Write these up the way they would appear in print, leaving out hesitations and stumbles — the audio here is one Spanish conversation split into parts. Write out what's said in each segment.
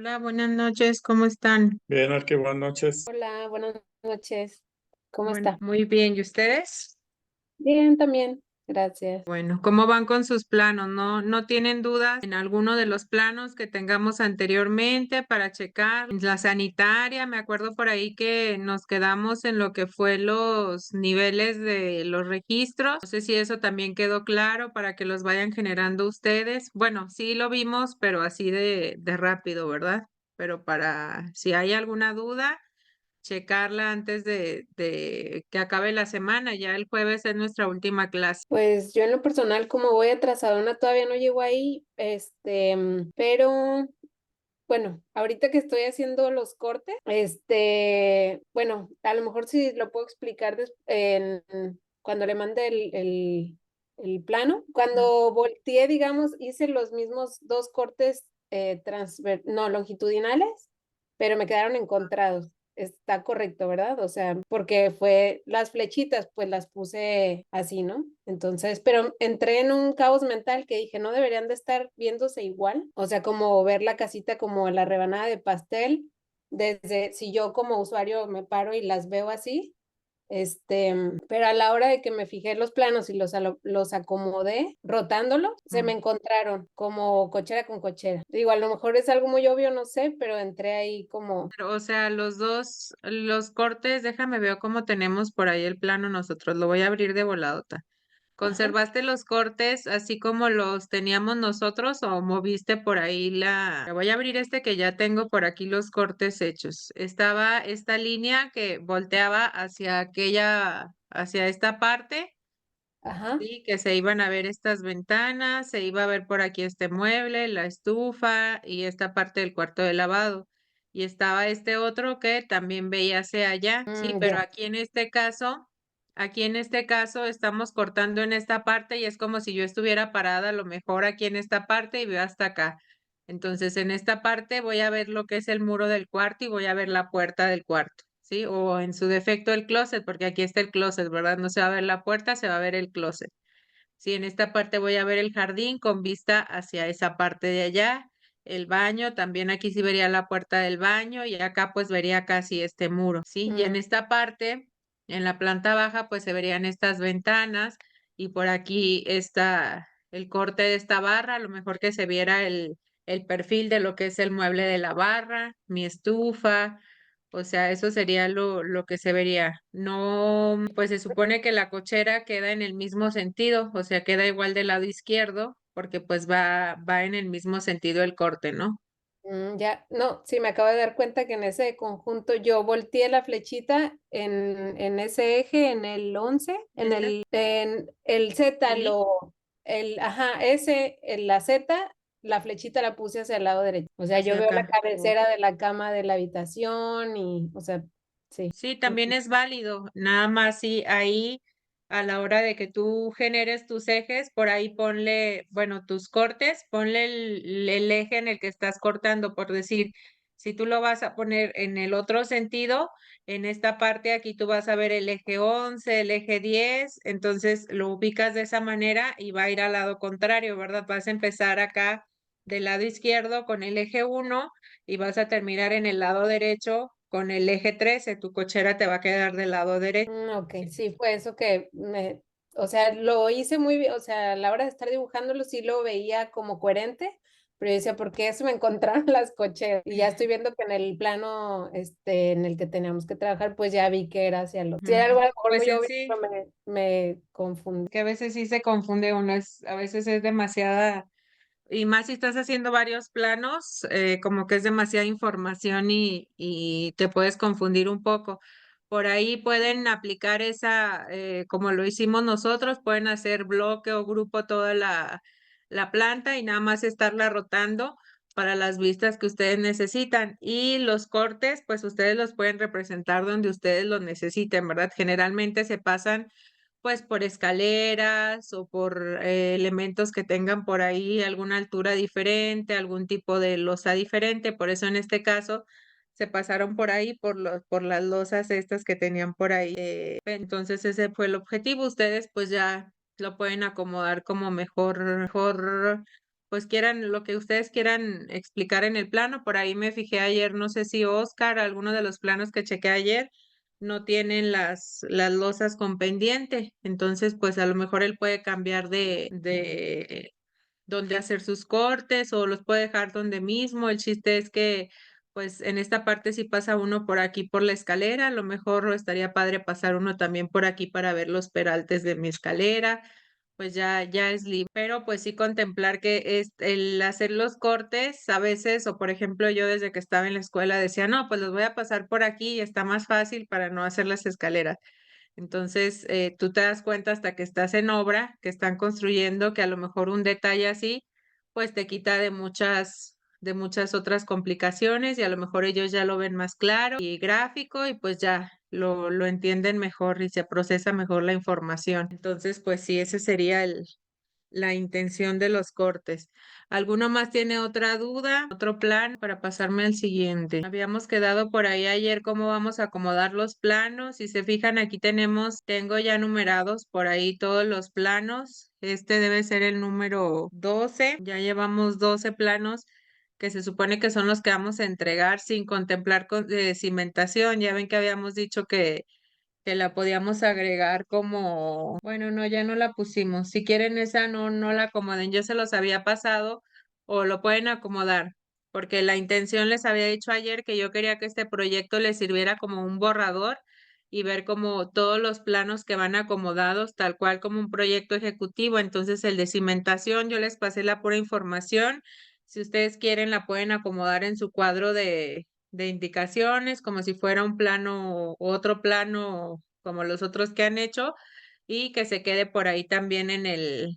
Hola, buenas noches, ¿cómo están? Bien, Arque, buenas noches. Hola, buenas noches. ¿Cómo Bueno, está? muy bien, ¿y ustedes? Bien, también. Gracias. Bueno, ¿cómo van con sus planos? ¿No tienen dudas en alguno de los planos que tengamos anteriormente para checar? La sanitaria, me acuerdo por ahí que nos quedamos en lo que fue los niveles de los registros. No sé si eso también quedó claro para que los vayan generando ustedes. Bueno, sí lo vimos, pero así de rápido, ¿verdad? Pero para si hay alguna duda, checarla antes de que acabe la semana. Ya el jueves es nuestra última clase. Pues yo en lo personal, como voy atrasadona, todavía no llego ahí, pero bueno, ahorita que estoy haciendo los cortes, bueno, a lo mejor sí lo puedo explicar cuando le mande el plano. Cuando volteé, digamos, hice los mismos dos cortes no, longitudinales, pero me quedaron encontrados. Está correcto, ¿verdad? O sea, porque fue las flechitas, pues las puse así, ¿no? Entonces, pero entré en un caos mental que dije, no deberían de estar viéndose igual. O sea, como ver la casita como la rebanada de pastel, desde si yo como usuario me paro y las veo así, pero a la hora de que me fijé los planos y los acomodé rotándolos, se me Mm. encontraron como cochera con cochera. Digo, a lo mejor es algo muy obvio, no sé, pero entré ahí como, Pero, o sea, los cortes, déjame ver cómo tenemos por ahí el plano nosotros. Lo voy a abrir de voladota. ajá, ¿Conservaste los cortes así como los teníamos nosotros o moviste por ahí Voy a abrir este que ya tengo por aquí los cortes hechos. Estaba esta línea que volteaba hacia esta parte. ajá. Sí, que se iban a ver estas ventanas, se iba a ver por aquí este mueble, la estufa y esta parte del cuarto de lavado. Y estaba este otro que también veía hacia allá, sí, pero Ya. aquí en este caso estamos cortando en esta parte y es como si yo estuviera parada a lo mejor aquí en esta parte y veo hasta acá. Entonces en esta parte voy a ver lo que es el muro del cuarto y voy a ver la puerta del cuarto. ¿Sí? O en su defecto el closet, porque aquí está el closet, ¿verdad? No se va a ver la puerta, se va a ver el closet. Sí, en esta parte voy a ver el jardín con vista hacia esa parte de allá, el baño, también aquí sí vería la puerta del baño y acá pues vería casi este muro, ¿sí? Y en Mm, esta parte, en la planta baja, pues se verían estas ventanas y por aquí está el corte de esta barra, a lo mejor que se viera el perfil de lo que es el mueble de la barra, mi estufa, o sea, eso sería lo que se vería. No, pues se supone que la cochera queda en el mismo sentido, o sea, queda igual del lado izquierdo, porque pues va en el mismo sentido el corte, ¿no? ya, no, sí, me acabo de dar cuenta que en ese conjunto yo volteé la flechita en ese eje, en el 11 ¿Esta? en el Z, Sí. ajá, en la Z, la flechita la puse hacia el lado derecho. O sea, yo Hacia veo la acá. cabecera de la cama de la habitación y, o sea, sí. Sí, también es válido. Nada más si ahí a la hora de que tú generes tus ejes, por ahí ponle, bueno, tus cortes, ponle el eje en el que estás cortando, por decir, si tú lo vas a poner en el otro sentido, en esta parte aquí tú vas a ver el eje 11, el eje 10, entonces lo ubicas de esa manera y va a ir al lado contrario, ¿verdad? Vas a empezar acá del lado izquierdo con el eje 1 y vas a terminar en el lado derecho con el eje 13, tu cochera te va a quedar del lado derecho. Ok, sí, fue eso o sea, lo hice muy bien, o sea, a la hora de estar dibujándolo sí lo veía como coherente, pero yo decía, ¿por qué se me encontraron las cocheras? Y ya estoy viendo que en el plano, en el que teníamos que trabajar, pues ya vi que era hacia el otro. Sí, era Ujú. algo a lo mejor Pues muy en obvio, sí, pero me confundí. que a veces sí se confunde uno, a veces es demasiada, y más si estás haciendo varios planos, como que es demasiada información y te puedes confundir un poco. Por ahí pueden aplicar como lo hicimos nosotros, pueden hacer bloque o grupo toda la planta y nada más estarla rotando para las vistas que ustedes necesitan. Y los cortes, pues ustedes los pueden representar donde ustedes los necesiten, ¿verdad? Generalmente se pasan pues por escaleras o por elementos que tengan por ahí alguna altura diferente, algún tipo de losa diferente. Por eso en este caso se pasaron por ahí, por las losas estas que tenían por ahí. Entonces ese fue el objetivo. Ustedes pues ya lo pueden acomodar como mejor pues quieran, lo que ustedes quieran explicar en el plano. Por ahí me fijé ayer, no sé si Oscar, alguno de los planos que chequé ayer, no tienen las losas con pendiente. Entonces, pues a lo mejor él puede cambiar de dónde hacer sus cortes o los puede dejar donde mismo. El chiste es que, pues en esta parte si pasa uno por aquí por la escalera, a lo mejor estaría padre pasar uno también por aquí para ver los peraltes de mi escalera, pues ya es libre. Pero pues sí contemplar que es el hacer los cortes a veces, o por ejemplo yo desde que estaba en la escuela decía, no, pues los voy a pasar por aquí y está más fácil para no hacer las escaleras. Entonces, tú te das cuenta hasta que estás en obra, que están construyendo, que a lo mejor un detalle así, pues te quita de muchas otras complicaciones y a lo mejor ellos ya lo ven más claro y gráfico y pues ya lo entienden mejor y se procesa mejor la información. Entonces, pues sí, ese sería la intención de los cortes. ¿Alguno más tiene otra duda, otro plan para pasarme al siguiente? Habíamos quedado por ahí ayer cómo vamos a acomodar los planos. Si se fijan, aquí tengo ya numerados por ahí todos los planos. Este debe ser el número 12. Ya llevamos 12 planos que se supone que son los que vamos a entregar sin contemplar cimentación. Ya ven que habíamos dicho que la podíamos agregar como, bueno, no, ya no la pusimos. Si quieren esa, no la acomoden. Yo se los había pasado o lo pueden acomodar, porque la intención les había dicho ayer que yo quería que este proyecto les sirviera como un borrador y ver como todos los planos que van acomodados, tal cual como un proyecto ejecutivo. Entonces, el de cimentación, yo les pasé la pura información. Si ustedes quieren, la pueden acomodar en su cuadro de indicaciones, como si fuera un plano, otro plano como los otros que han hecho, y que se quede por ahí también en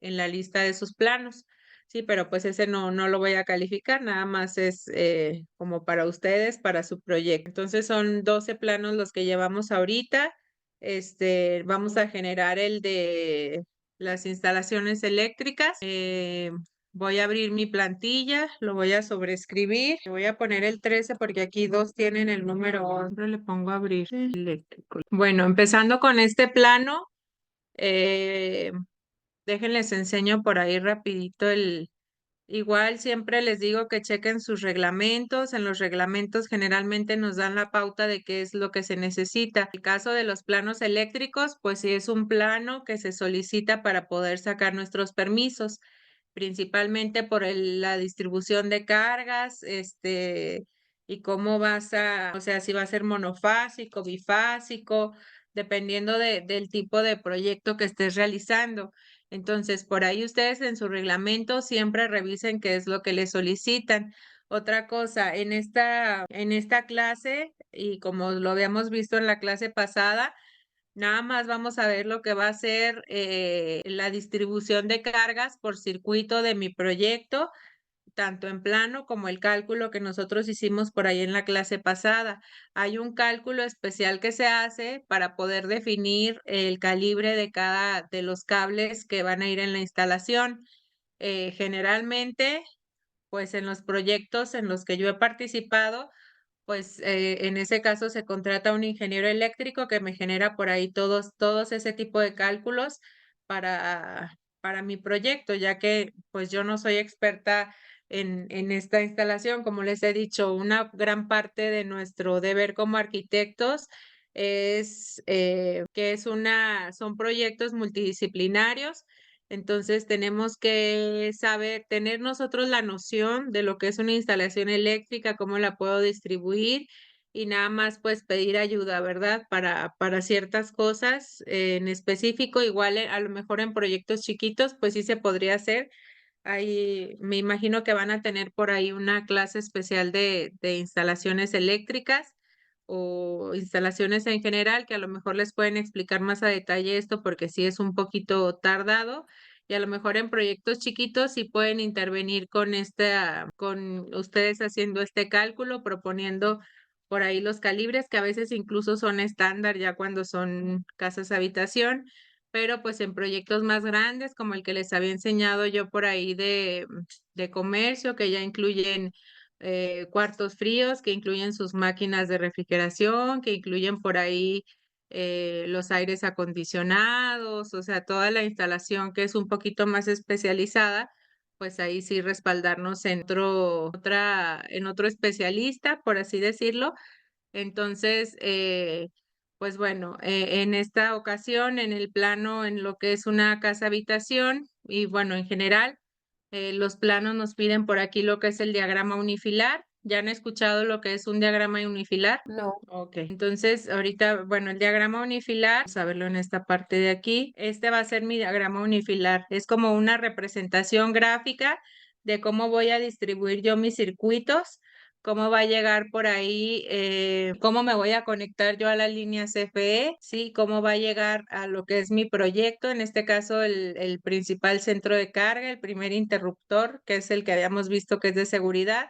la lista de sus planos. Sí, pero pues ese no lo voy a calificar, nada más es como para ustedes, para su proyecto. Entonces son 12 planos los que llevamos ahorita. Vamos a generar el de las instalaciones eléctricas. Voy a abrir mi plantilla, lo voy a sobreescribir. Le voy a poner el 13 porque aquí dos tienen el número 11. Siempre le pongo abrir eléctrico. Bueno, empezando con este plano, eh, déjenles enseño por ahí rapidito igual siempre les digo que chequen sus reglamentos. En los reglamentos generalmente nos dan la pauta de qué es lo que se necesita. En el caso de los planos eléctricos, pues sí es un plano que se solicita para poder sacar nuestros permisos, principalmente por la distribución de cargas, y cómo o sea, si va a ser monofásico, bifásico, dependiendo del tipo de proyecto que estés realizando. Entonces, por ahí ustedes en su reglamento siempre revisen qué es lo que les solicitan. Otra cosa, en esta clase, y como lo habíamos visto en la clase pasada, nada más vamos a ver lo que va a ser la distribución de cargas por circuito de mi proyecto, tanto en plano como el cálculo que nosotros hicimos por ahí en la clase pasada. Hay un cálculo especial que se hace para poder definir el calibre de cada de los cables que van a ir en la instalación. Generalmente, pues en los proyectos en los que yo he participado, pues en ese caso se contrata un ingeniero eléctrico que me genera por ahí todos ese tipo de cálculos para mi proyecto, ya que pues yo no soy experta en esta instalación. Como les he dicho, una gran parte de nuestro deber como arquitectos es son proyectos multidisciplinarios. Entonces tenemos que saber, tener nosotros la noción de lo que es una instalación eléctrica, cómo la puedo distribuir y nada más pues pedir ayuda, ¿verdad? Para ciertas cosas en específico, igual a lo mejor en proyectos chiquitos, pues sí se podría hacer. Ahí me imagino que van a tener por ahí una clase especial de instalaciones eléctricas o instalaciones en general, que a lo mejor les pueden explicar más a detalle esto porque sí es un poquito tardado y a lo mejor en proyectos chiquitos sí pueden intervenir con ustedes haciendo este cálculo, proponiendo por ahí los calibres que a veces incluso son estándar ya cuando son casas habitación, pero pues en proyectos más grandes como el que les había enseñado yo por ahí de comercio, que ya incluyen cuartos fríos, que incluyen sus máquinas de refrigeración, que incluyen por ahí los aires acondicionados, o sea, toda la instalación que es un poquito más especializada, pues ahí sí respaldarnos en en otro especialista, por así decirlo. Entonces, pues bueno, en esta ocasión, en el plano, en lo que es una casa habitación y bueno, en general, los planos nos piden por aquí lo que es el diagrama unifilar. ¿Ya han escuchado lo que es un diagrama unifilar? No, Ok, entonces ahorita, bueno, el diagrama unifilar, vamos a verlo en esta parte de aquí. Este va a ser mi diagrama unifilar. Es como una representación gráfica de cómo voy a distribuir yo mis circuitos, cómo va a llegar por ahí, cómo me voy a conectar yo a la línea CFE, sí, cómo va a llegar a lo que es mi proyecto, en este caso el principal centro de carga, el primer interruptor, que es el que habíamos visto que es de seguridad.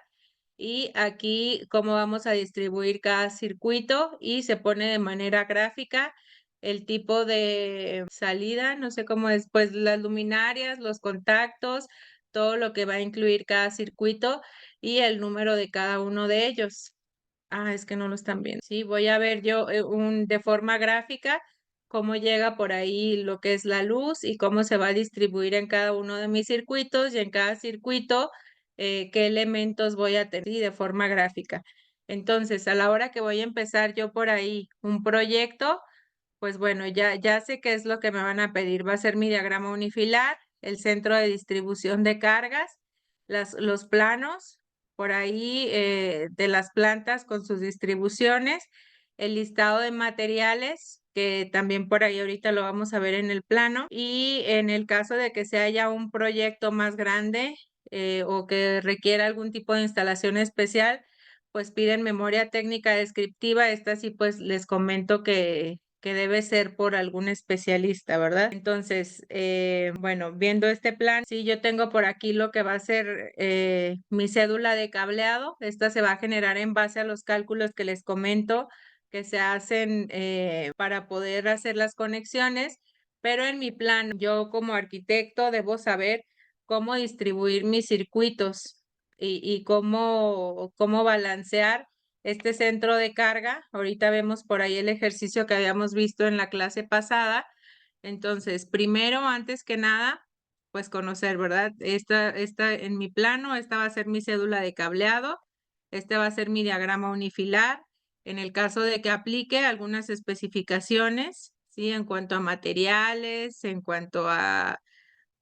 Y aquí cómo vamos a distribuir cada circuito y se pone de manera gráfica el tipo de salida, no sé cómo es, pues las luminarias, los contactos, todo lo que va a incluir cada circuito y el número de cada uno de ellos. Ah, es que no lo están viendo. Sí, voy a ver yo de forma gráfica cómo llega por ahí lo que es la luz y cómo se va a distribuir en cada uno de mis circuitos y en cada circuito qué elementos voy a tener, sí, de forma gráfica. Entonces, a la hora que voy a empezar yo por ahí un proyecto, pues bueno, ya sé qué es lo que me van a pedir. Va a ser mi diagrama unifilar, el centro de distribución de cargas, los planos, por ahí de las plantas con sus distribuciones, el listado de materiales, que también por ahí ahorita lo vamos a ver en el plano, y en el caso de que sea ya un proyecto más grande o que requiera algún tipo de instalación especial, pues piden memoria técnica descriptiva. Esta sí, pues les comento que debe ser por algún especialista, ¿verdad? Entonces, bueno, viendo este plan, sí, yo tengo por aquí lo que va a ser mi cédula de cableado. Esta se va a generar en base a los cálculos que les comento que se hacen para poder hacer las conexiones, pero en mi plan, yo como arquitecto debo saber cómo distribuir mis circuitos y cómo balancear este centro de carga. Ahorita vemos por ahí el ejercicio que habíamos visto en la clase pasada. Entonces, primero, antes que nada, pues conocer, ¿verdad? Esta en mi plano, esta va a ser mi cédula de cableado, este va a ser mi diagrama unifilar. En el caso de que aplique algunas especificaciones, ¿sí? En cuanto a materiales, en cuanto a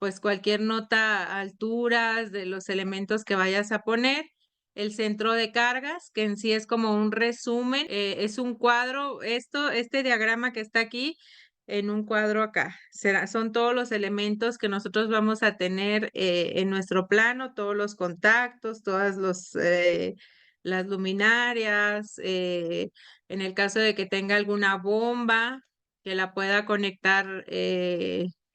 pues cualquier nota, alturas de los elementos que vayas a poner. El centro de cargas, que en sí es como un resumen, es un cuadro, este diagrama que está aquí, en un cuadro acá. Son todos los elementos que nosotros vamos a tener en nuestro plano, todos los contactos, las luminarias, en el caso de que tenga alguna bomba que la pueda conectar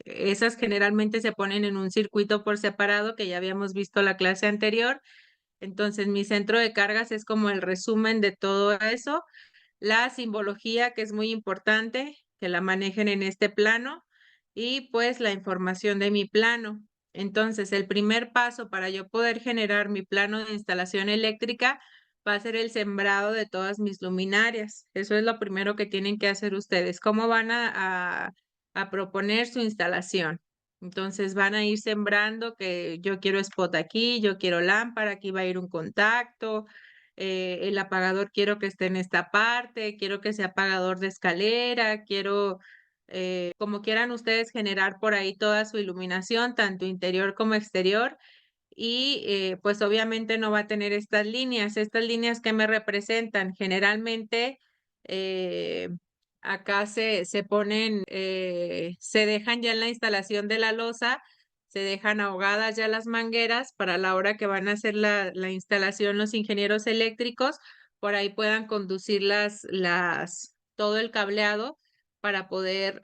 esas generalmente se ponen en un circuito por separado, que ya habíamos visto la clase anterior. Entonces, mi centro de cargas es como el resumen de todo eso. La simbología, que es muy importante, que la manejen en este plano, y pues la información de mi plano. Entonces, el primer paso para yo poder generar mi plano de instalación eléctrica va a ser el sembrado de todas mis luminarias. Eso es lo primero que tienen que hacer ustedes. ¿Cómo van a proponer su instalación? Entonces van a ir sembrando que yo quiero spot aquí, yo quiero lámpara, aquí va a ir un contacto, el apagador quiero que esté en esta parte, quiero que sea apagador de escalera, quiero, como quieran ustedes, generar por ahí toda su iluminación, tanto interior como exterior. Y pues obviamente no va a tener estas líneas que me representan. Generalmente acá se ponen, se dejan ya en la instalación de la losa, se dejan ahogadas ya las mangueras para la hora que van a hacer la instalación los ingenieros eléctricos, por ahí puedan conducir todo el cableado para poder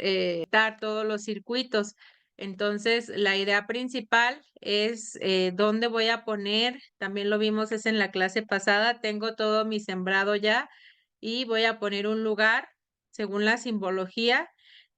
dar todos los circuitos. Entonces, la idea principal es dónde voy a poner, también lo vimos es en la clase pasada, tengo todo mi sembrado ya y voy a poner un lugar según la simbología.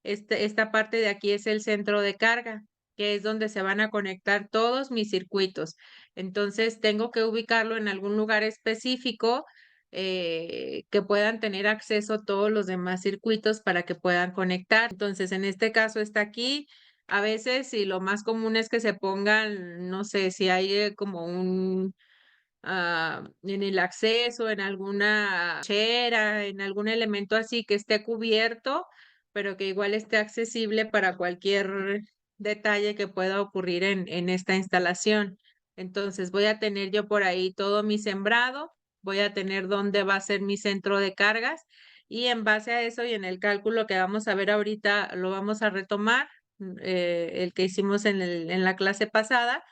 Esta parte de aquí es el centro de carga, que es donde se van a conectar todos mis circuitos. Entonces, tengo que ubicarlo en algún lugar específico que puedan tener acceso todos los demás circuitos para que puedan conectar. Entonces, en este caso está aquí. A veces, y lo más común es que se pongan, no sé, si hay como en el acceso, en alguna chera, en algún elemento así que esté cubierto, pero que igual esté accesible para cualquier detalle que pueda ocurrir en esta instalación. Entonces voy a tener yo por ahí todo mi sembrado, voy a tener dónde va a ser mi centro de cargas y en base a eso y en el cálculo que vamos a ver ahorita lo vamos a retomar, el que hicimos en la clase pasada.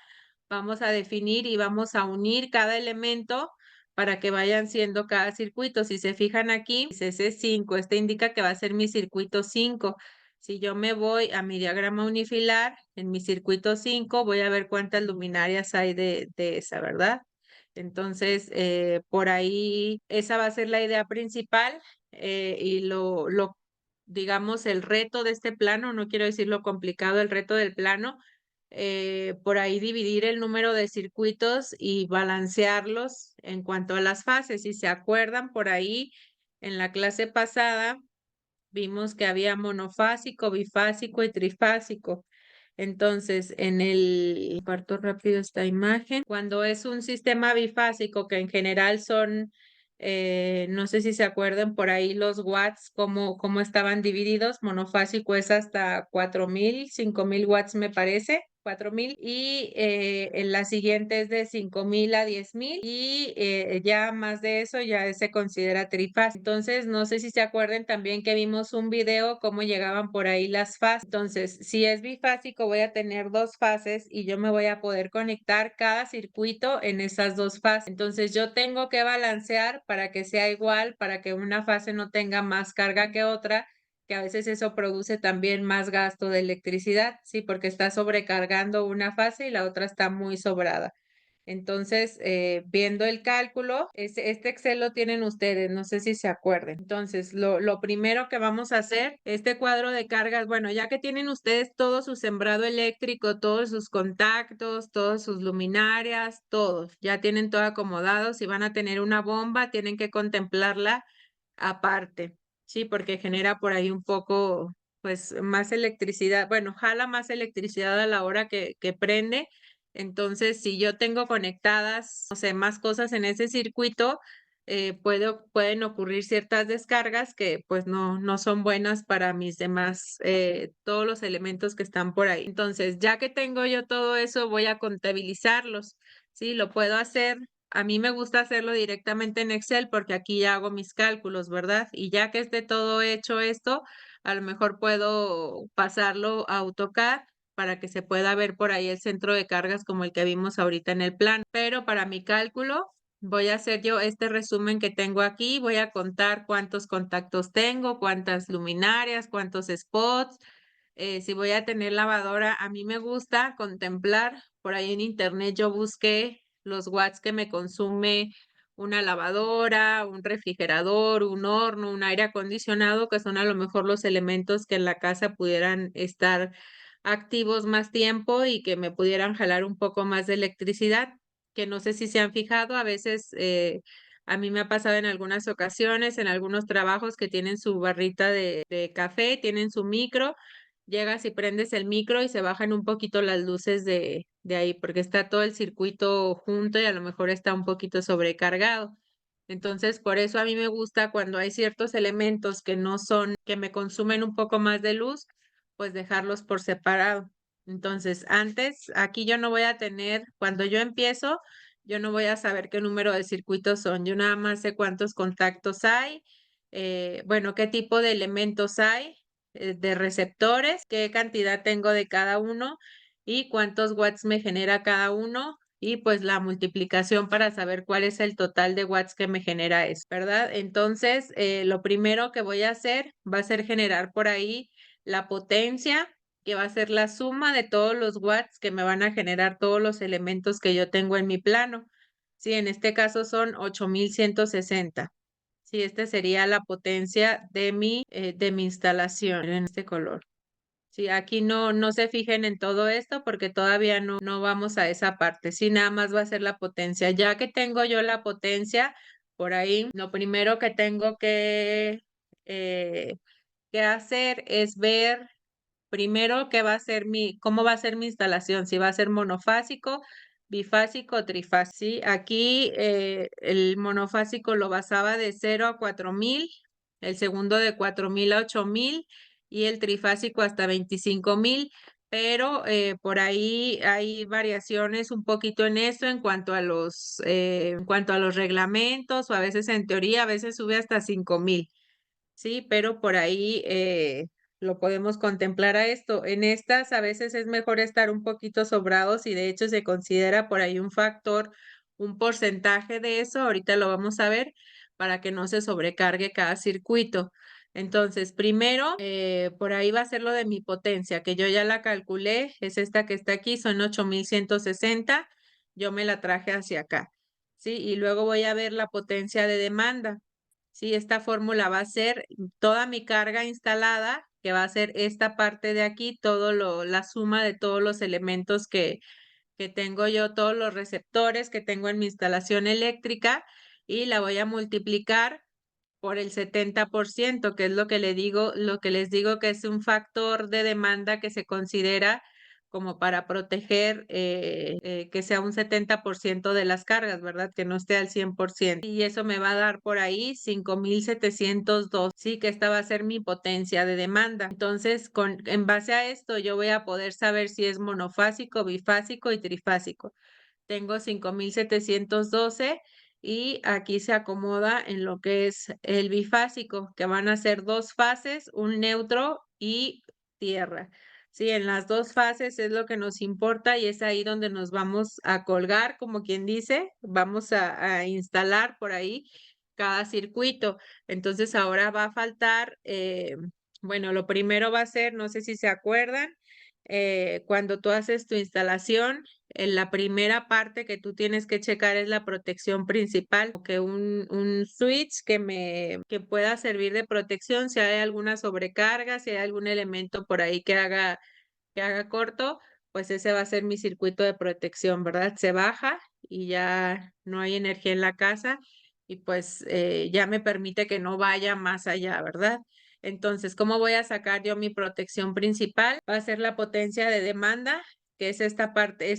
Vamos a definir y vamos a unir cada elemento para que vayan siendo cada circuito. Si se fijan aquí, dice C5, este indica que va a ser mi circuito 5. Si yo me voy a mi diagrama unifilar, en mi circuito 5, voy a ver cuántas luminarias hay de esa, ¿verdad? Entonces, por ahí, esa va a ser la idea principal y digamos, el reto de este plano, no quiero decir lo complicado, el reto del plano, por ahí dividir el número de circuitos y balancearlos en cuanto a las fases. Si se acuerdan, por ahí en la clase pasada vimos que había monofásico, bifásico y trifásico. Entonces, parto rápido esta imagen. Cuando es un sistema bifásico, que en general son, no sé si se acuerdan por ahí los watts, cómo estaban divididos. Monofásico es hasta 4.000, 5.000 watts me parece. 4.000 y en la siguiente es de 5.000 a 10.000 y ya más de eso ya se considera trifásico. Entonces, no sé si se acuerdan también que vimos un video cómo llegaban por ahí las fases. Entonces, si es bifásico, voy a tener dos fases y yo me voy a poder conectar cada circuito en esas dos fases. Entonces, yo tengo que balancear para que sea igual, para que una fase no tenga más carga que otra, que a veces eso produce también más gasto de electricidad, ¿sí? Porque está sobrecargando una fase y la otra está muy sobrada. Entonces, viendo el cálculo, este Excel lo tienen ustedes, no sé si se acuerden. Entonces, lo primero que vamos a hacer, este cuadro de cargas, bueno, ya que tienen ustedes todo su sembrado eléctrico, todos sus contactos, todas sus luminarias, todos, ya tienen todo acomodado. Si van a tener una bomba, tienen que contemplarla aparte, sí, porque genera por ahí un poco, pues, más electricidad, bueno, jala más electricidad a la hora que prende. Entonces, si yo tengo conectadas, no sé, más cosas en ese circuito, pueden ocurrir ciertas descargas que pues no son buenas para mis demás, todos los elementos que están por ahí. Entonces, ya que tengo yo todo eso, voy a contabilizarlos. Sí, lo puedo hacer. A mí me gusta hacerlo directamente en Excel porque aquí ya hago mis cálculos, ¿verdad? Y ya que esté todo hecho esto, a lo mejor puedo pasarlo a AutoCAD para que se pueda ver por ahí el centro de cargas como el que vimos ahorita en el plan. Pero para mi cálculo voy a hacer yo este resumen que tengo aquí, voy a contar cuántos contactos tengo, cuántas luminarias, cuántos spots, si voy a tener lavadora. A mí me gusta contemplar, por ahí en internet yo busqué los watts que me consume una lavadora, un refrigerador, un horno, un aire acondicionado, que son a lo mejor los elementos que en la casa pudieran estar activos más tiempo y que me pudieran jalar un poco más de electricidad, que no sé si se han fijado, a veces a mí me ha pasado en algunas ocasiones, en algunos trabajos que tienen su barrita de café, tienen su micro, llegas y prendes el micro y se bajan un poquito las luces de ahí, porque está todo el circuito junto y a lo mejor está un poquito sobrecargado. Entonces, por eso a mí me gusta cuando hay ciertos elementos que no son, que me consumen un poco más de luz, pues dejarlos por separado. Entonces, antes, aquí yo no voy a tener, cuando yo empiezo, yo no voy a saber qué número de circuitos son. Yo nada más sé cuántos contactos hay, bueno, qué tipo de elementos hay, de receptores, qué cantidad tengo de cada uno y cuántos watts me genera cada uno y pues la multiplicación para saber cuál es el total de watts que me genera eso, ¿verdad? Entonces, lo primero que voy a hacer va a ser generar por ahí la potencia, que va a ser la suma de todos los watts que me van a generar todos los elementos que yo tengo en mi plano. Sí, en este caso son 8.160. Sí, esta sería la potencia de mi instalación en este color. Sí, aquí no se fijen en todo esto porque todavía no vamos a esa parte. Sí, nada más va a ser la potencia. Ya que tengo yo la potencia, por ahí, lo primero que tengo que hacer es ver primero qué va a ser cómo va a ser mi instalación, si va a ser monofásico, bifásico o trifásico. Sí, aquí el monofásico lo basaba de 0 a 4000, el segundo de 4000 a 8000 y el trifásico hasta 25000. Pero por ahí hay variaciones un poquito en esto en cuanto a los reglamentos, o a veces en teoría, a veces sube hasta 5000. Sí, pero por ahí lo podemos contemplar a esto. En estas a veces es mejor estar un poquito sobrados, y de hecho se considera por ahí un factor, un porcentaje de eso, ahorita lo vamos a ver, para que no se sobrecargue cada circuito. Entonces, primero, por ahí va a ser lo de mi potencia, que yo ya la calculé, es esta que está aquí, son 8160, yo me la traje hacia acá, ¿sí? Y luego voy a ver la potencia de demanda. Sí, esta fórmula va a ser toda mi carga instalada, que va a ser esta parte de aquí, la suma de todos los elementos que tengo yo, todos los receptores que tengo en mi instalación eléctrica, y la voy a multiplicar por el 70%, que es lo que les digo que es un factor de demanda que se considera como para proteger que sea un 70% de las cargas, ¿verdad? Que no esté al 100%. Y eso me va a dar por ahí 5702. Sí, que esta va a ser mi potencia de demanda. Entonces, en base a esto, yo voy a poder saber si es monofásico, bifásico y trifásico. Tengo 5712 y aquí se acomoda en lo que es el bifásico, que van a ser dos fases, un neutro y tierra. Sí, en las dos fases es lo que nos importa, y es ahí donde nos vamos a colgar, como quien dice, vamos a instalar por ahí cada circuito. Entonces ahora va a faltar, bueno, lo primero va a ser, no sé si se acuerdan, cuando tú haces tu instalación, en la primera parte que tú tienes que checar es la protección principal, que un switch que pueda servir de protección si hay alguna sobrecarga, si hay algún elemento por ahí que haga corto, pues ese va a ser mi circuito de protección, ¿verdad? Se baja y ya no hay energía en la casa, y pues ya me permite que no vaya más allá, ¿verdad? Entonces, ¿cómo voy a sacar yo mi protección principal? Va a ser la potencia de demanda, que es esta parte,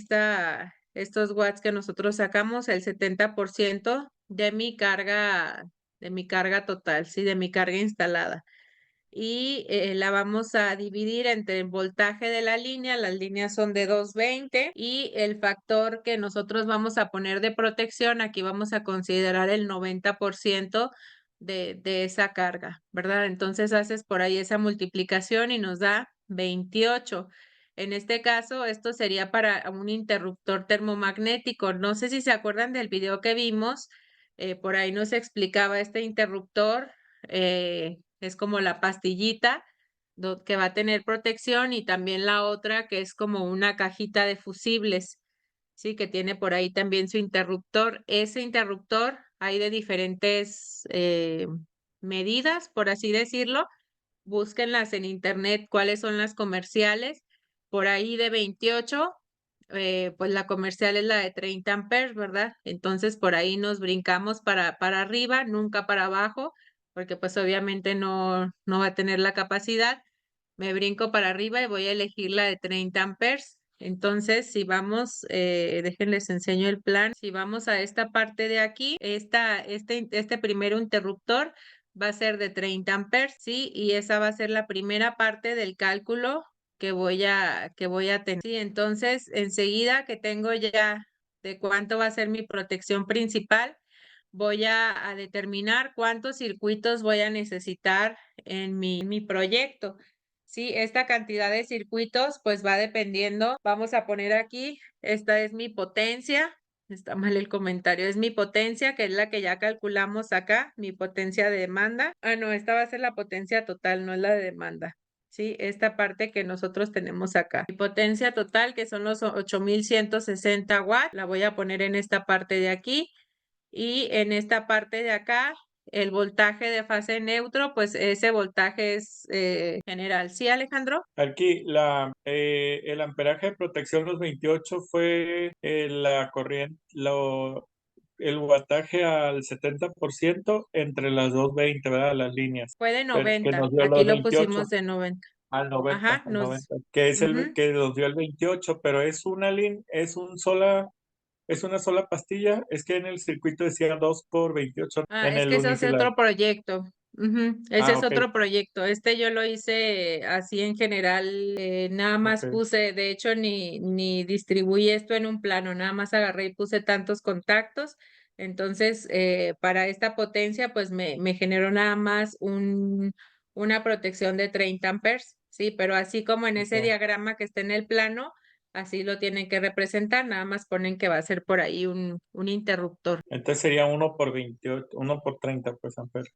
estos watts que nosotros sacamos, el 70% de mi carga total, ¿sí? De mi carga instalada. Y la vamos a dividir entre el voltaje de la línea, las líneas son de 220, y el factor que nosotros vamos a poner de protección, aquí vamos a considerar el 90% de esa carga, ¿verdad? Entonces haces por ahí esa multiplicación y nos da 28. En este caso, esto sería para un interruptor termomagnético. No sé si se acuerdan del video que vimos, por ahí nos explicaba este interruptor. Es como la pastillita que va a tener protección, y también la otra que es como una cajita de fusibles, sí, que tiene por ahí también su interruptor. Ese interruptor hay de diferentes medidas, por así decirlo. Búsquenlas en internet cuáles son las comerciales. Por ahí de 28, pues la comercial es la de 30 amperes, ¿verdad? Entonces por ahí nos brincamos para arriba, nunca para abajo, porque pues obviamente no va a tener la capacidad. Me brinco para arriba y voy a elegir la de 30 amperes. Entonces, si vamos, déjenles enseño el plan. Si vamos a esta parte de aquí, este primer interruptor va a ser de 30 amperes, ¿sí? Y esa va a ser la primera parte del cálculo que voy a tener. Sí, entonces, enseguida que tengo ya de cuánto va a ser mi protección principal, voy a determinar cuántos circuitos voy a necesitar en mi proyecto. Sí, esta cantidad de circuitos pues va dependiendo. Vamos a poner aquí, esta es mi potencia. Está mal el comentario, es mi potencia, que es la que ya calculamos acá, mi potencia de demanda. Ah, no, esta va a ser la potencia total, no es la de demanda. Sí, esta parte que nosotros tenemos acá. Mi potencia total, que son los 8160 watts, la voy a poner en esta parte de aquí. Y en esta parte de acá, el voltaje de fase neutro, pues ese voltaje es general. ¿Sí, Alejandro? Aquí el amperaje de protección los 28 fue la corriente, el wattaje al 70% entre las 220, ¿verdad? Las líneas. Fue de Que 90. nos dio Aquí los lo 28. pusimos de 90. al 90, Ajá, al 90, que es el ujú. que nos dio el 28, pero es una es una sola pastilla. Es que en el circuito decía 2 por 28 Ah, en es el que eso es unicelular. otro proyecto. Ujú, ese Ah, es ok, otro proyecto. Este yo lo hice así en general. Nada más ok. puse, de hecho, ni distribuí esto en un plano, nada más agarré y puse tantos contactos. Entonces, para esta potencia, pues me generó nada más una protección de 30 amperes. Sí, pero así como en ese Ok. diagrama que está en el plano, así lo tienen que representar, nada más ponen que va a ser por ahí un interruptor. Entonces sería 1 por 28, 1 por 30, pues, amperes.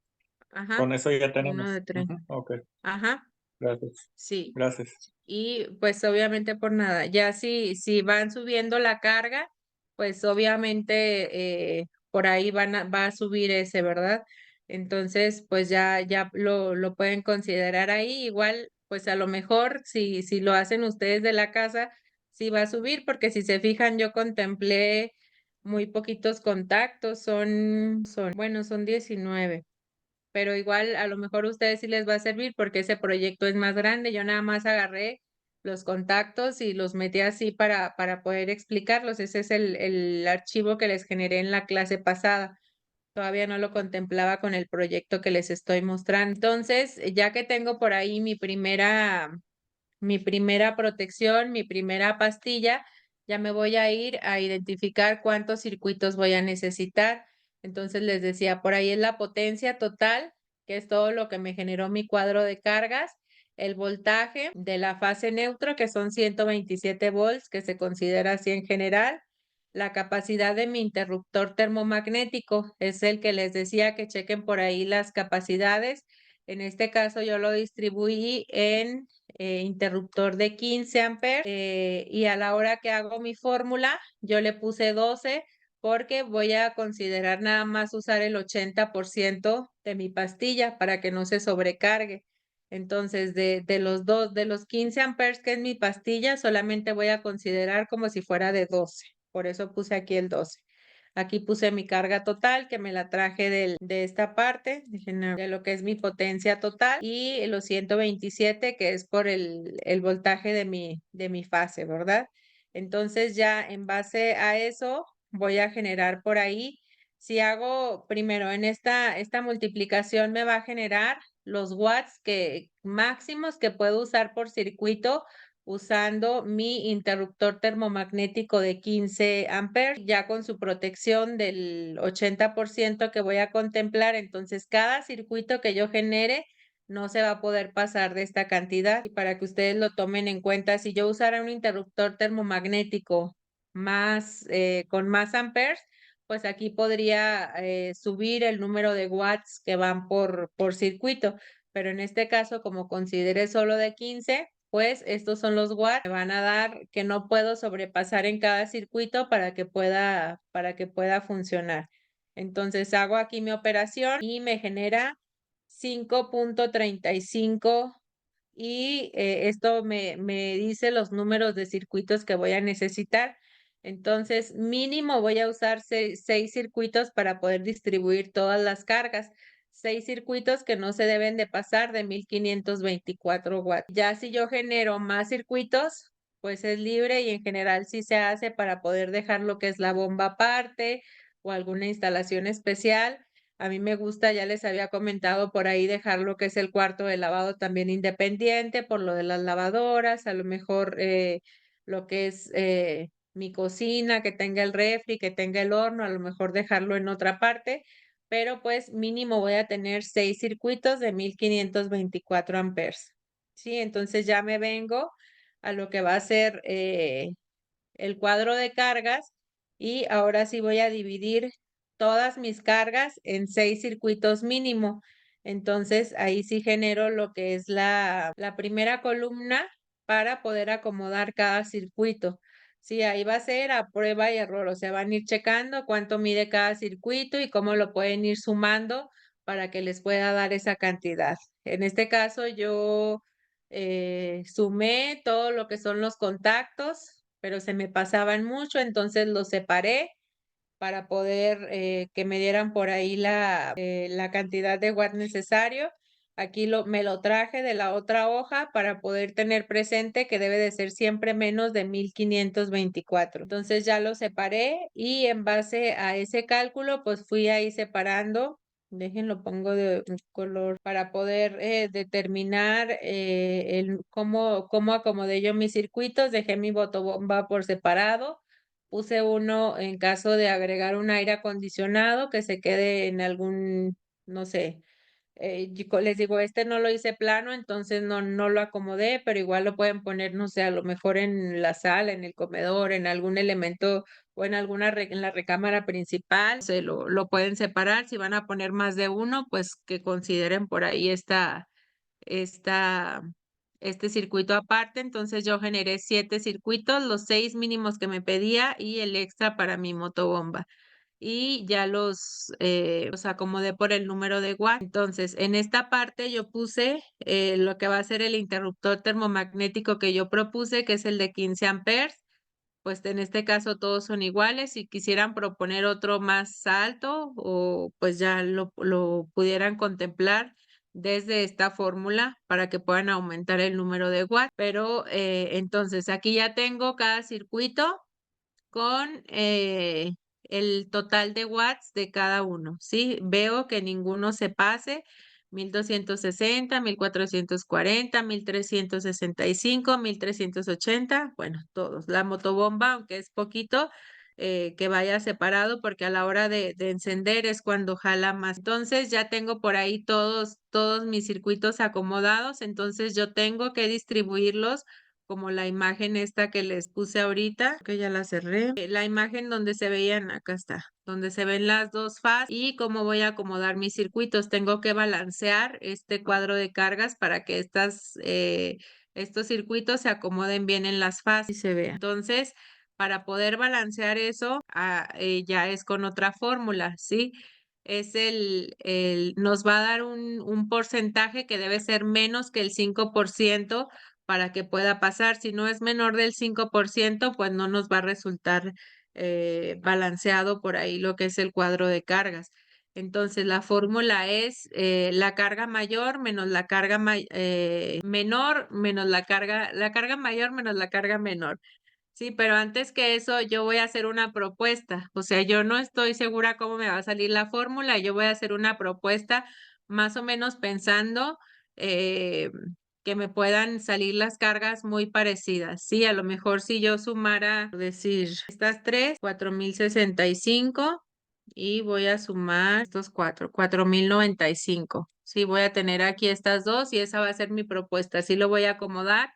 Con Ajá, eso ya uno tenemos. de 30. Ujú, ok, Ajá, gracias. sí. Gracias. Y pues obviamente por nada. Ya si van subiendo la carga, pues obviamente por ahí va a subir ese, ¿verdad? Entonces, pues ya lo pueden considerar ahí. Igual, pues a lo mejor si lo hacen ustedes de la casa, sí va a subir, porque si se fijan, yo contemplé muy poquitos contactos, bueno, son 19, pero igual a lo mejor a ustedes sí les va a servir porque ese proyecto es más grande. Yo nada más agarré los contactos y los metí así para poder explicarlos. Ese es el archivo que les generé en la clase pasada. Todavía no lo contemplaba con el proyecto que les estoy mostrando. Entonces, ya que tengo por ahí mi primera protección, mi primera pastilla, ya me voy a ir a identificar cuántos circuitos voy a necesitar. Entonces les decía, por ahí es la potencia total, que es todo lo que me generó mi cuadro de cargas, el voltaje de la fase neutro, que son 127 volts, que se considera así en general, la capacidad de mi interruptor termomagnético, es el que les decía que chequen por ahí las capacidades. En este caso yo lo distribuí en interruptor de 15 amperes y a la hora que hago mi fórmula yo le puse 12 porque voy a considerar nada más usar el 80% de mi pastilla para que no se sobrecargue. Entonces, de los 15 amperes que es mi pastilla, solamente voy a considerar como si fuera de 12. Por eso puse aquí el 12. Aquí puse mi carga total, que me la traje de esta parte, de lo que es mi potencia total, y los 127, que es por el voltaje de mi fase, ¿verdad? Entonces ya en base a eso voy a generar por ahí. Si hago primero en esta multiplicación me va a generar los watts máximos que puedo usar por circuito usando mi interruptor termomagnético de 15 amperes, ya con su protección del 80% que voy a contemplar. Entonces, cada circuito que yo genere no se va a poder pasar de esta cantidad. Y para que ustedes lo tomen en cuenta, si yo usara un interruptor termomagnético con más amperes, pues aquí podría subir el número de watts que van por circuito. Pero en este caso, como consideré solo de 15, pues estos son los watts que me van a dar que no puedo sobrepasar en cada circuito para que pueda funcionar. Entonces hago aquí mi operación y me genera 5.35 y esto me dice los números de circuitos que voy a necesitar. Entonces, mínimo voy a usar 6 circuitos para poder distribuir todas las cargas. 6 circuitos que no se deben de pasar de 1524 watts. Ya si yo genero más circuitos, pues es libre y en general sí se hace para poder dejar lo que es la bomba aparte o alguna instalación especial. A mí me gusta, ya les había comentado por ahí, dejar lo que es el cuarto de lavado también independiente por lo de las lavadoras, a lo mejor lo que es mi cocina, que tenga el refri, que tenga el horno, a lo mejor dejarlo en otra parte, pero pues mínimo voy a tener 6 circuitos de 1524 amperes. Sí, entonces ya me vengo a lo que va a ser el cuadro de cargas y ahora sí voy a dividir todas mis cargas en 6 circuitos mínimo. Entonces ahí sí genero lo que es la primera columna para poder acomodar cada circuito. Sí, ahí va a ser a prueba y error, o sea, van a ir checando cuánto mide cada circuito y cómo lo pueden ir sumando para que les pueda dar esa cantidad. En este caso yo sumé todo lo que son los contactos, pero se me pasaban mucho, entonces los separé para poder que me dieran por ahí la cantidad de watts necesario. Aquí me lo traje de la otra hoja para poder tener presente que debe de ser siempre menos de 1524. Entonces ya lo separé y en base a ese cálculo, pues fui ahí separando. Déjenlo, pongo de un color para poder determinar cómo acomodé yo mis circuitos. Dejé mi botobomba por separado. Puse uno en caso de agregar un aire acondicionado que se quede en algún, no sé, les digo, este no lo hice plano, entonces no lo acomodé, pero igual lo pueden poner, no sé, a lo mejor en la sala, en el comedor, en algún elemento o en en la recámara principal, lo pueden separar. Si van a poner más de uno, pues que consideren por ahí esta, este circuito aparte. Entonces yo generé 7 circuitos, los 6 mínimos que me pedía y el extra para mi motobomba y ya los acomodé por el número de watts. Entonces, en esta parte yo puse lo que va a ser el interruptor termomagnético que yo propuse, que es el de 15 amperes. Pues en este caso todos son iguales. Si quisieran proponer otro más alto o pues ya lo pudieran contemplar desde esta fórmula para que puedan aumentar el número de watts. Pero entonces aquí ya tengo cada circuito con el total de watts de cada uno, ¿sí? Veo que ninguno se pase, 1260, 1440, 1365, 1380, bueno, todos. La motobomba, aunque es poquito, que vaya separado porque a la hora de encender es cuando jala más. Entonces ya tengo por ahí todos mis circuitos acomodados, entonces yo tengo que distribuirlos como la imagen esta que les puse ahorita, que ya la cerré. La imagen donde se veían, acá está, donde se ven las dos fases y cómo voy a acomodar mis circuitos. Tengo que balancear este cuadro de cargas para que estos circuitos se acomoden bien en las fases y se vean. Entonces, para poder balancear eso, ya es con otra fórmula, ¿sí? Es nos va a dar un porcentaje que debe ser menos que el 5% para que pueda pasar. Si no es menor del 5%, pues no nos va a resultar balanceado por ahí lo que es el cuadro de cargas. Entonces, la fórmula es la carga mayor menos la carga menor menos la carga mayor menos la carga menor. Sí, pero antes que eso, yo voy a hacer una propuesta. O sea, yo no estoy segura cómo me va a salir la fórmula. Yo voy a hacer una propuesta más o menos pensando eh, que me puedan salir las cargas muy parecidas. Sí, a lo mejor si yo sumara, por decir, estas tres, 4065 y voy a sumar estos 4095. Sí, voy a tener aquí estas dos y esa va a ser mi propuesta. Así lo voy a acomodar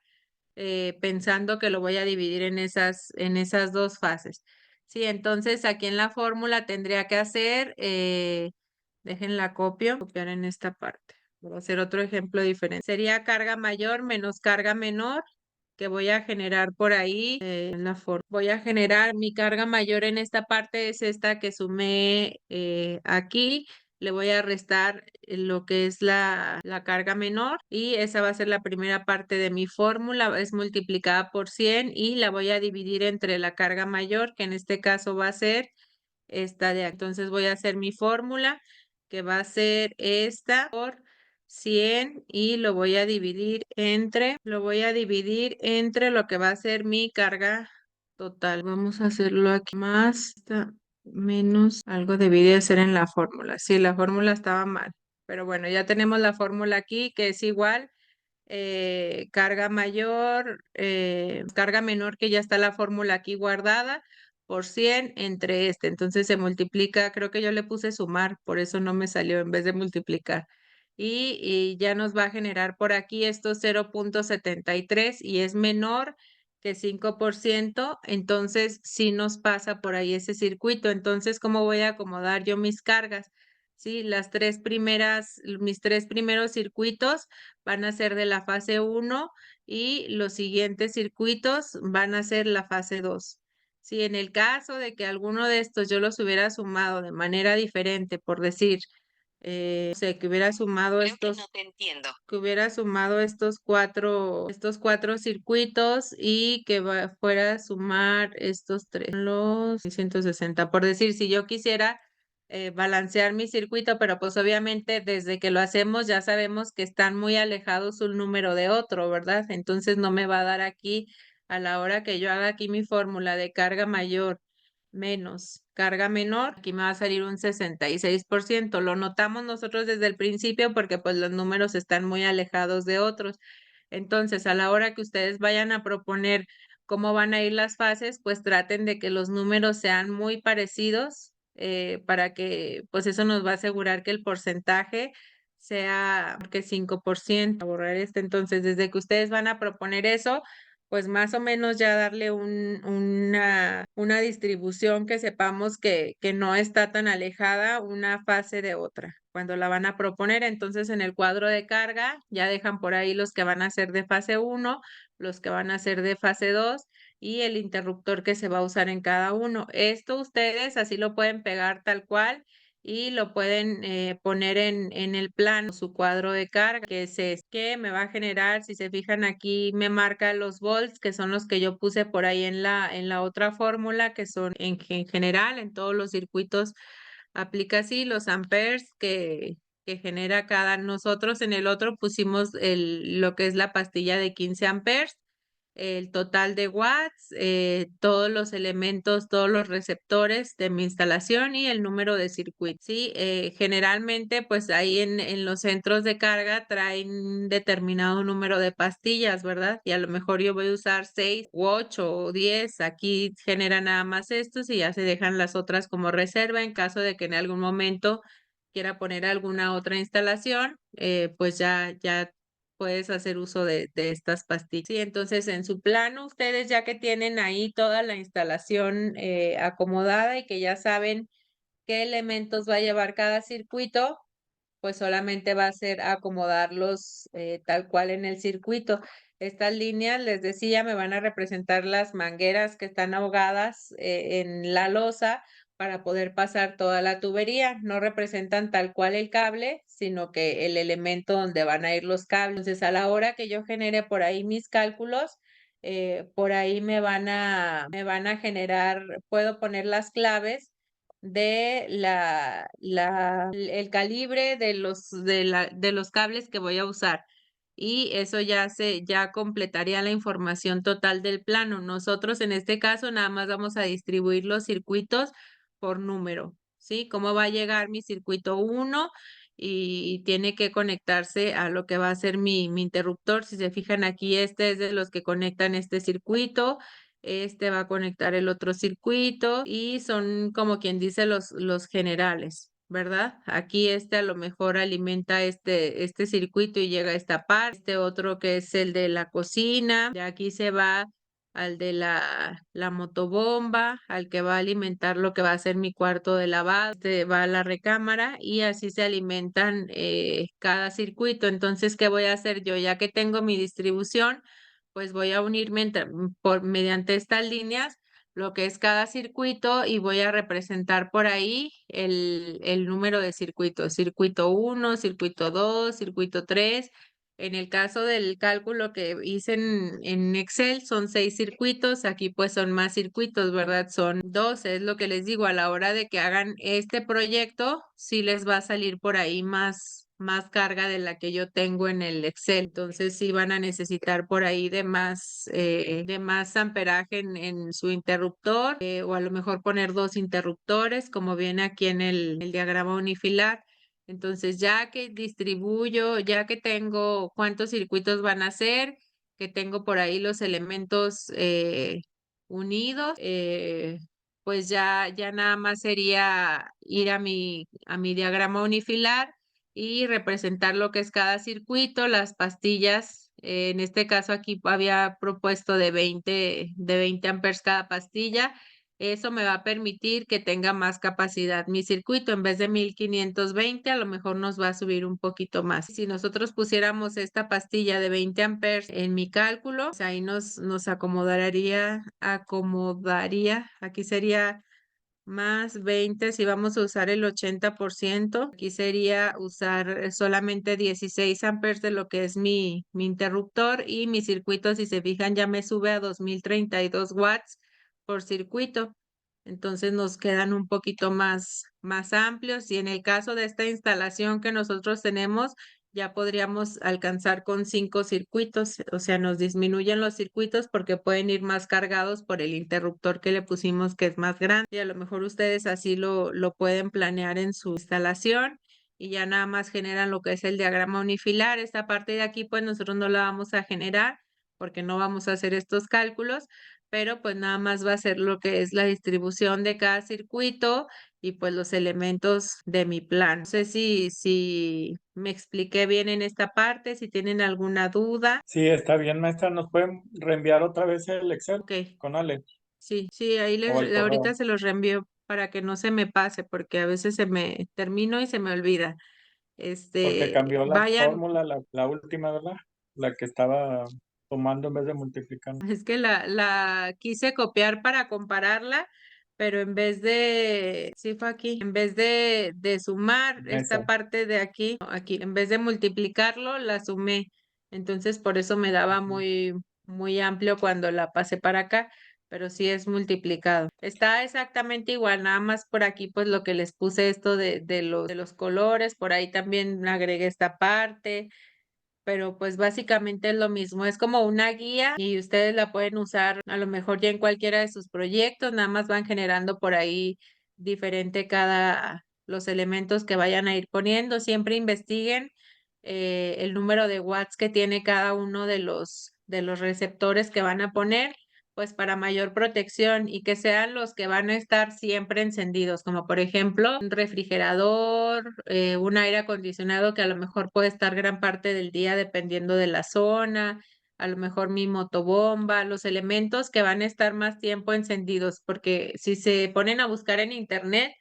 pensando que lo voy a dividir en esas dos fases. Sí, entonces aquí en la fórmula tendría que hacer, déjenla copiar en esta parte. Voy a hacer otro ejemplo diferente. Sería carga mayor menos carga menor que voy a generar por ahí en la forma. Voy a generar mi carga mayor en esta parte, es esta que sumé aquí. Le voy a restar lo que es la carga menor y esa va a ser la primera parte de mi fórmula, es multiplicada por 100 y la voy a dividir entre la carga mayor, que en este caso va a ser esta de aquí. Entonces voy a hacer mi fórmula, que va a ser esta por 100 y lo voy a dividir entre lo que va a ser mi carga total. Vamos a hacerlo aquí más, menos, algo debí de hacer en la fórmula. Sí, la fórmula estaba mal, pero bueno, ya tenemos la fórmula aquí que es igual. Carga mayor, carga menor, que ya está la fórmula aquí guardada, por 100 entre este. Entonces se multiplica, creo que yo le puse sumar, por eso no me salió en vez de multiplicar. Y ya nos va a generar por aquí estos 0.73 y es menor que 5%, entonces sí nos pasa por ahí ese circuito. Entonces, ¿cómo voy a acomodar yo mis cargas? Sí, mis tres primeros circuitos van a ser de la fase 1 y los siguientes circuitos van a ser la fase 2. Si en el caso de que alguno de estos yo los hubiera sumado de manera diferente, por decir, o sea, que hubiera sumado que hubiera sumado estos cuatro circuitos y que fuera a sumar estos tres, los 660. Por decir, si yo quisiera balancear mi circuito, pero pues obviamente desde que lo hacemos ya sabemos que están muy alejados un número de otro, ¿verdad? Entonces no me va a dar aquí, a la hora que yo haga aquí mi fórmula de carga mayor menos carga menor, aquí me va a salir un 66%. Lo notamos nosotros desde el principio porque pues los números están muy alejados de otros. Entonces, a la hora que ustedes vayan a proponer cómo van a ir las fases, pues traten de que los números sean muy parecidos, para que pues eso nos va a asegurar que el porcentaje sea que 5%, borrar este. Entonces, desde que ustedes van a proponer eso, pues más o menos ya darle una distribución que sepamos que no está tan alejada una fase de otra. Cuando la van a proponer, entonces en el cuadro de carga ya dejan por ahí los que van a ser de fase 1, los que van a ser de fase 2 y el interruptor que se va a usar en cada uno. Esto ustedes así lo pueden pegar tal cual y lo pueden poner en el plano, su cuadro de carga, que me va a generar, si se fijan aquí, me marca los volts, que son los que yo puse por ahí en la otra fórmula, que son en general, en todos los circuitos aplica así, los amperes que genera cada. Nosotros en el otro pusimos lo que es la pastilla de 15 amperes, el total de watts, todos los elementos, todos los receptores de mi instalación y el número de circuitos. Sí, generalmente pues ahí en los centros de carga traen determinado número de pastillas, ¿verdad? Y a lo mejor yo voy a usar 6 u 8 o 10. Aquí genera nada más estos y ya se dejan las otras como reserva en caso de que en algún momento quiera poner alguna otra instalación, pues ya puedes hacer uso de estas pastillas. Sí, entonces en su plano, ustedes ya que tienen ahí toda la instalación acomodada y que ya saben qué elementos va a llevar cada circuito, pues solamente va a ser acomodarlos tal cual en el circuito. Estas líneas, les decía, me van a representar las mangueras que están ahogadas en la losa para poder pasar toda la tubería. No representan tal cual el cable, sino que el elemento donde van a ir los cables. Entonces, a la hora que yo genere por ahí mis cálculos, por ahí me van a generar, puedo poner las claves de el calibre de los cables que voy a usar. Y eso ya completaría la información total del plano. Nosotros en este caso nada más vamos a distribuir los circuitos por número, ¿sí? ¿Cómo va a llegar mi circuito 1? Y tiene que conectarse a lo que va a ser mi interruptor. Si se fijan aquí, este es de los que conectan este circuito. Este va a conectar el otro circuito y son como quien dice los generales, ¿verdad? Aquí este a lo mejor alimenta este circuito y llega a esta parte. Este otro que es el de la cocina. De aquí se va al de la motobomba, al que va a alimentar lo que va a ser mi cuarto de lavado. Este va a la recámara y así se alimentan cada circuito. Entonces, ¿qué voy a hacer yo? Ya que tengo mi distribución, pues voy a unirme mediante estas líneas lo que es cada circuito y voy a representar por ahí el número de circuitos. Circuito 1, circuito 2, circuito 3. En el caso del cálculo que hice en Excel son 6 circuitos, aquí pues son más circuitos, ¿verdad? Son 12, es lo que les digo, a la hora de que hagan este proyecto, sí les va a salir por ahí más carga de la que yo tengo en el Excel. Entonces sí van a necesitar por ahí de más amperaje en su interruptor, o a lo mejor poner 2 interruptores, como viene aquí en el diagrama unifilar. Entonces, ya que distribuyo, ya que tengo cuántos circuitos van a ser, que tengo por ahí los elementos unidos, pues ya nada más sería ir a mi diagrama unifilar y representar lo que es cada circuito, las pastillas. En este caso aquí había propuesto de 20 amperes cada pastilla. Eso me va a permitir que tenga más capacidad mi circuito. En vez de 1520, a lo mejor nos va a subir un poquito más. Si nosotros pusiéramos esta pastilla de 20 amperes en mi cálculo, pues ahí nos acomodaría, aquí sería más 20 si vamos a usar el 80%. Aquí sería usar solamente 16 amperes de lo que es mi interruptor y mi circuito, si se fijan, ya me sube a 2032 watts por circuito. entonces nos quedan un poquito más amplios y en el caso de esta instalación que nosotros tenemos, ya podríamos alcanzar con 5 circuitos, o sea, nos disminuyen los circuitos porque pueden ir más cargados por el interruptor que le pusimos que es más grande y a lo mejor ustedes así lo pueden planear en su instalación y ya nada más generan lo que es el diagrama unifilar. Esta parte de aquí pues nosotros no la vamos a generar porque no vamos a hacer estos cálculos, pero pues nada más va a ser lo que es la distribución de cada circuito y pues los elementos de mi plan. No sé si me expliqué bien en esta parte, si tienen alguna duda. Sí, está bien, maestra. ¿Nos pueden reenviar otra vez el Excel Ok, con Ale sí, ahí o el ahorita correo? se los reenvío para que no se me pase, porque a veces se me termino y se me olvida. Porque cambió la Vayan, fórmula, la última, ¿verdad? La que estaba tomando en vez de multiplicando. es que la quise copiar para compararla, pero en vez de, sí fue aquí, en vez de sumar Esa. esta parte de aquí, no, aquí, en vez de multiplicarlo, la sumé. Entonces, por eso me daba Ujú. muy amplio cuando la pasé para acá, pero sí es multiplicado. Está exactamente igual, nada más por aquí, pues lo que les puse esto de los colores, por ahí también agregué esta parte, pero pues básicamente es lo mismo, es como una guía y ustedes la pueden usar a lo mejor ya en cualquiera de sus proyectos, nada más van generando por ahí diferente cada los elementos que vayan a ir poniendo, siempre investiguen el número de watts que tiene cada uno de los receptores que van a poner, pues para mayor protección y que sean los que van a estar siempre encendidos, como por ejemplo un refrigerador, un aire acondicionado que a lo mejor puede estar gran parte del día dependiendo de la zona, a lo mejor mi motobomba, los elementos que van a estar más tiempo encendidos, porque si se ponen a buscar en internet,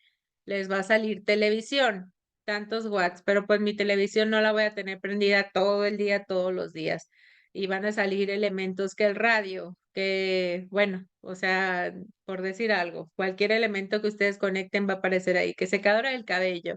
les va a salir televisión, tantos watts, pero pues mi televisión no la voy a tener prendida todo el día, todos los días y van a salir elementos que el radio, que bueno, o sea, por decir algo, cualquier elemento que ustedes conecten va a aparecer ahí, que secadora del cabello,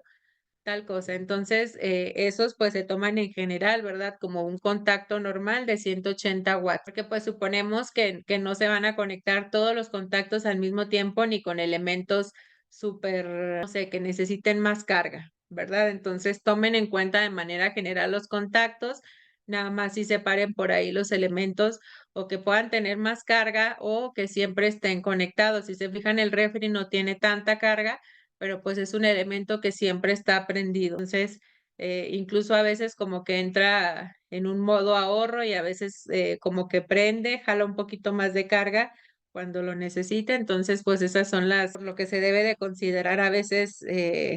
tal cosa. Entonces, esos pues se toman en general, ¿verdad? Como un contacto normal de 180 watts, porque pues suponemos que no se van a conectar todos los contactos al mismo tiempo ni con elementos súper, no sé, que necesiten más carga, ¿verdad? Entonces, tomen en cuenta de manera general los contactos, nada más si separen por ahí los elementos o que puedan tener más carga o que siempre estén conectados. Si se fijan, el refri no tiene tanta carga, pero pues es un elemento que siempre está prendido. Entonces, incluso a veces como que entra en un modo ahorro y a veces como que prende, jala un poquito más de carga cuando lo necesita. Entonces, pues esas son lo que se debe de considerar a veces,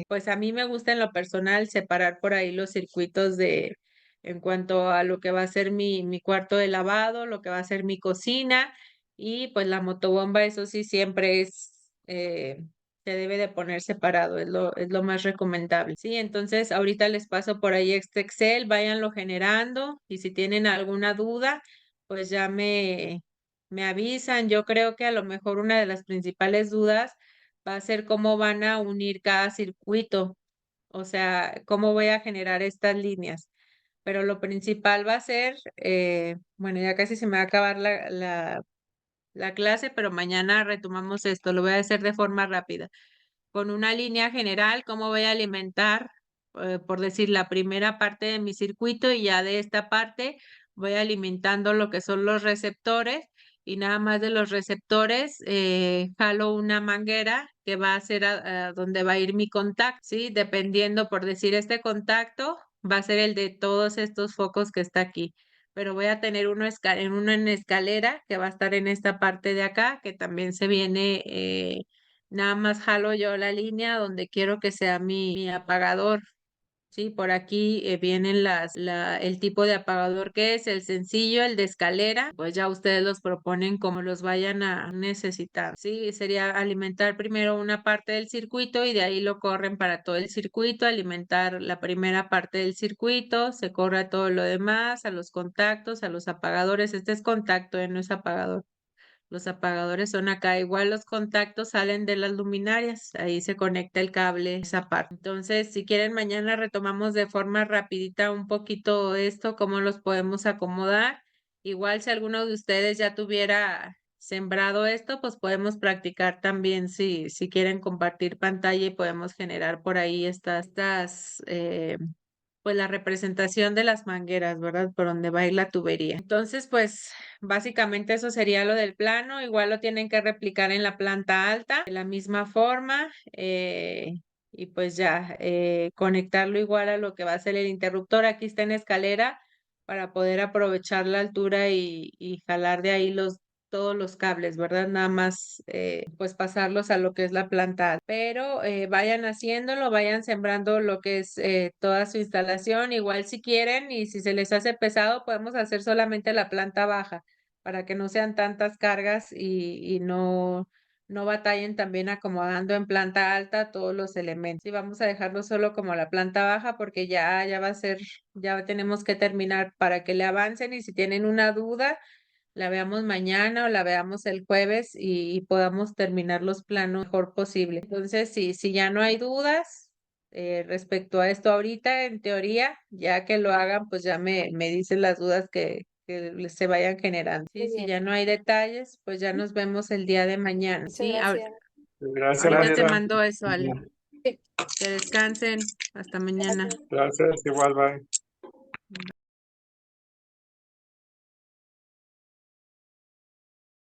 pues a mí me gusta en lo personal separar por ahí los circuitos en cuanto a lo que va a ser mi cuarto de lavado, lo que va a ser mi cocina y pues la motobomba, eso sí, siempre se debe de poner separado, es lo más recomendable. Sí, entonces ahorita les paso por ahí este Excel, váyanlo generando y si tienen alguna duda, pues ya me avisan. Yo creo que a lo mejor una de las principales dudas va a ser cómo van a unir cada circuito, o sea, cómo voy a generar estas líneas. Pero lo principal va a ser, bueno, ya casi se me va a acabar la clase, pero mañana retomamos esto. Lo voy a hacer de forma rápida con una línea general, cómo voy a alimentar, por decir, la primera parte de mi circuito y ya de esta parte voy alimentando lo que son los receptores y nada más de los receptores jalo una manguera que va a ser a donde va a ir mi contacto, ¿sí? Dependiendo, por decir, este contacto va a ser el de todos estos focos que está aquí. Pero voy a tener uno en escalera que va a estar en esta parte de acá, que también se viene nada más jalo yo la línea donde quiero que sea mi apagador. Sí, por aquí vienen el tipo de apagador que es el sencillo, el de escalera, pues ya ustedes los proponen como los vayan a necesitar. Sí, sería alimentar primero una parte del circuito y de ahí lo corren para todo el circuito, alimentar la primera parte del circuito, se corre a todo lo demás, a los contactos, a los apagadores. Este es contacto, no es apagador. Los apagadores son acá, igual los contactos salen de las luminarias, ahí se conecta el cable, esa parte. Entonces, si quieren, mañana retomamos de forma rapidita un poquito esto, cómo los podemos acomodar. Igual si alguno de ustedes ya tuviera sembrado esto, pues podemos practicar también si quieren compartir pantalla y podemos generar por ahí pues la representación de las mangueras, ¿verdad? Por donde va a ir la tubería. Entonces, pues básicamente eso sería lo del plano. Igual lo tienen que replicar en la planta alta de la misma forma. Y pues ya, conectarlo igual a lo que va a ser el interruptor. Aquí está en escalera para poder aprovechar la altura y jalar de ahí todos los cables, ¿verdad? Nada más pues pasarlos a lo que es la planta alta. Pero vayan haciéndolo, vayan sembrando lo que es toda su instalación. Igual si quieren y si se les hace pesado, podemos hacer solamente la planta baja para que no sean tantas cargas y no batallen también acomodando en planta alta todos los elementos. Y vamos a dejarlo solo como la planta baja porque ya va a ser, ya tenemos que terminar para que le avancen y si tienen una duda, la veamos mañana o la veamos el jueves y podamos terminar los planos mejor posible. Entonces, si ya no hay dudas respecto a esto ahorita, en teoría, ya que lo hagan, pues ya me dicen las dudas que se vayan generando. Muy Sí, si bien. ya no hay detalles, pues ya nos vemos el día de mañana. Muchas Sí, gracias. Gracias, ahorita te maestra. mando eso, Ale. Sí. Que descansen. Hasta mañana. Gracias, igual, bye.